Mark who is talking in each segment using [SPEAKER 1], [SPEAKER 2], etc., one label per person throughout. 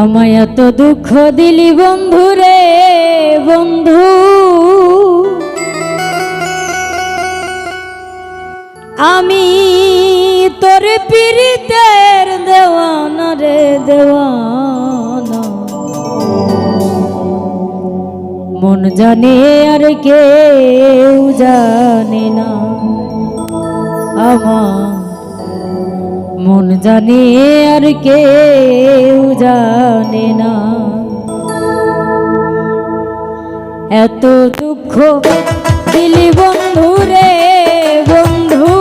[SPEAKER 1] আমায় এত দুঃখ দিলি বন্ধু রে বন্ধু, আমি তোর পীড়িতের দেওয়ানা রে দেওয়ানা। মন জানে আর কেউ জানে না, আমার মন জানে আর কেউ জানে না। এত দুঃখ দিলি বন্ধু রে বন্ধু,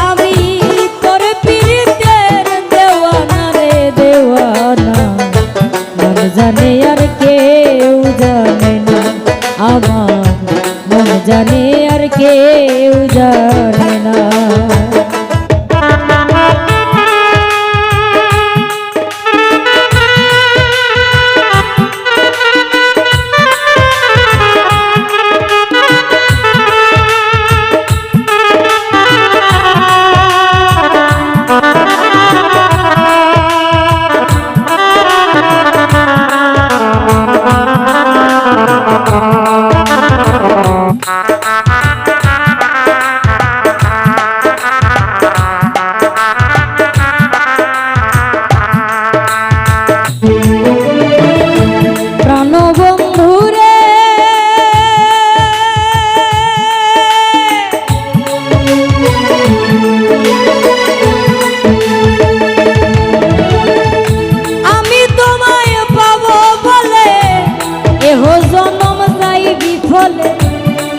[SPEAKER 1] আমি তোর পীড়িতের দেওয়ানা রে দেওয়ানা। মন জানে আর কেউ জানে না, আমার মন জানে আর কেউ জানে না।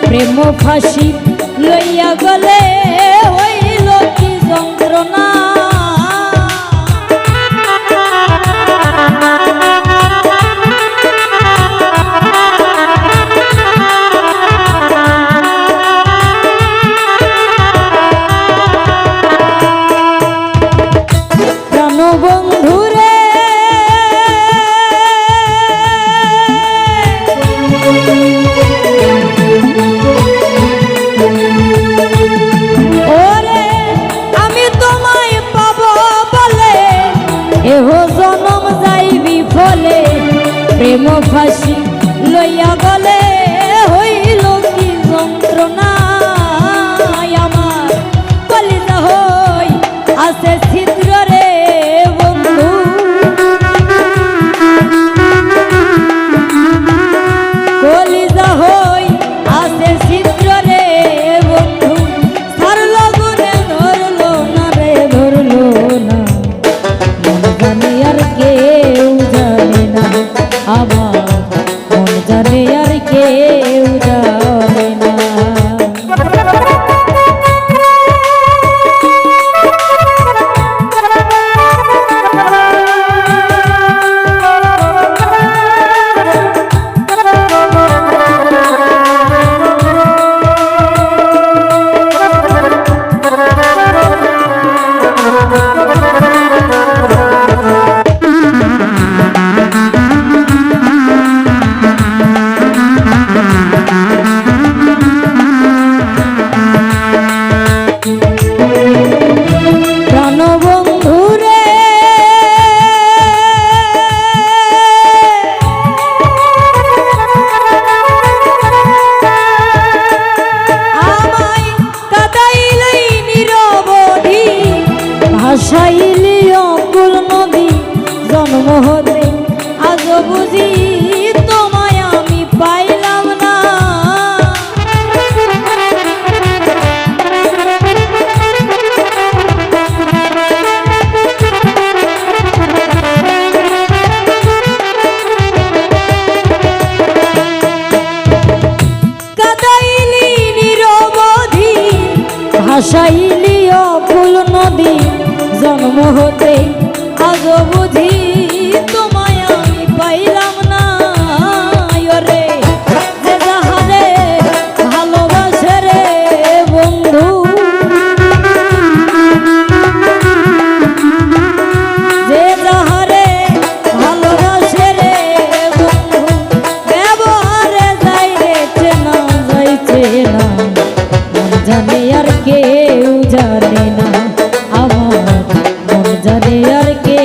[SPEAKER 1] প্রেম ফাঁসি লইয়া গলে হইল কি যন্ত্রণা। প্রাণবন্ধু রে এহ জনম যাইবি ফলে, প্রেম ফাঁসি লইয়া গলে হইল কি যন্ত্রণা। আমার কলিজা হই আছে ছিদ্র রে বন্ধু, কলিজা হই আছে ছিদ্র রে বন্ধু। ছাড়লো গুনে ধরলো না রে ধরলো না, জানে আর কেউ জানে না, আমার মন জানে আর কেউ জানে না। ভাসাইলি অকুল নদী জন্ম হতে, আজ বুঝি তোমায় আমি পাইলাম না। কাদাইলি নিরবধি ভাসাইলি অকুল নদী জন্ম হতে, আজ বুঝি তোমায় আমি পাইলাম না। রে যে যাহারে ভালোবাসে রে বন্ধু, যে যাহারে ভালোবাসে রে বন্ধু, ব্যবহারে যাইছে না যাইছে না, মন জানে আর কেউ জানে না, আমার মন জানে আর কে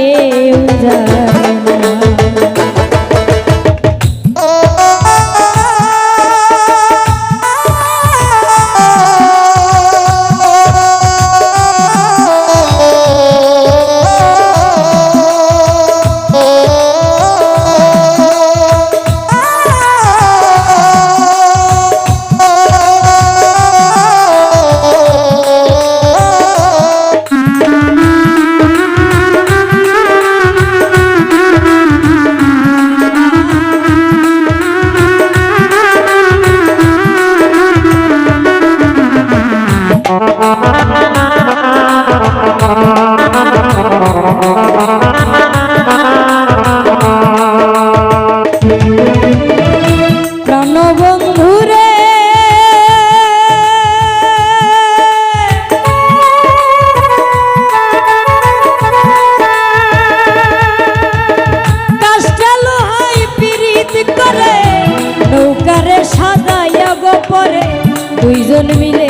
[SPEAKER 1] দুইজন মিলে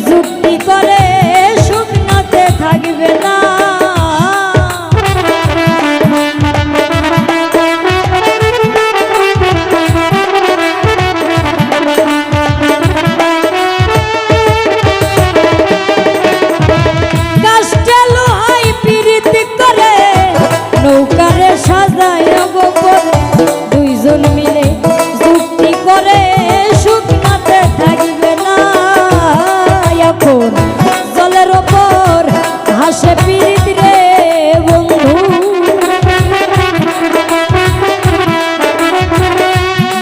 [SPEAKER 1] যুক্তি করে শুকনাতে থাকবে না। কাষ্ঠে লোহাই পিরিতি করে নৌকারে সাজায় গোপন, দুইজন মিলে যুক্তি করে শুকনাতে থাকবে না। এখন জলের ওপর হাসে পিরিত রে বন্ধু,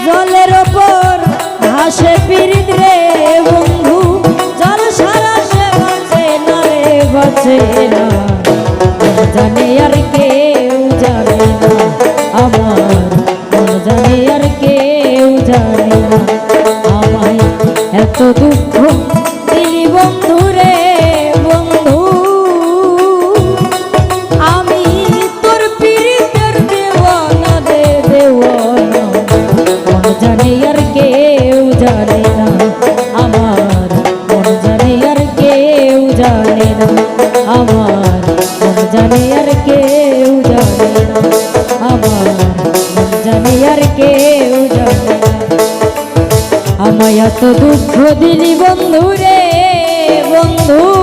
[SPEAKER 1] জলের ওপর হাসে পিরিত রে বন্ধু, জল সারা সে বাঁচে না রে বাঁচে না, জানে আর কেউ জানে না আমার, জানে আর কেউ জানে না আমায় এত দুঃখ দিলি বন্ধু রে বন্ধু, আমি তোর পিরিতের দেওয়ানা রে দেওয়ানা, জানে আর কেউ জানে না আমার, জানে আর কেউ জানে না আমার, জানে আর কেউ জানে না আমার, জানে আর কেউ জানে না। আমায় এত দুঃখ দিলি বন্ধু রে বন্ধু।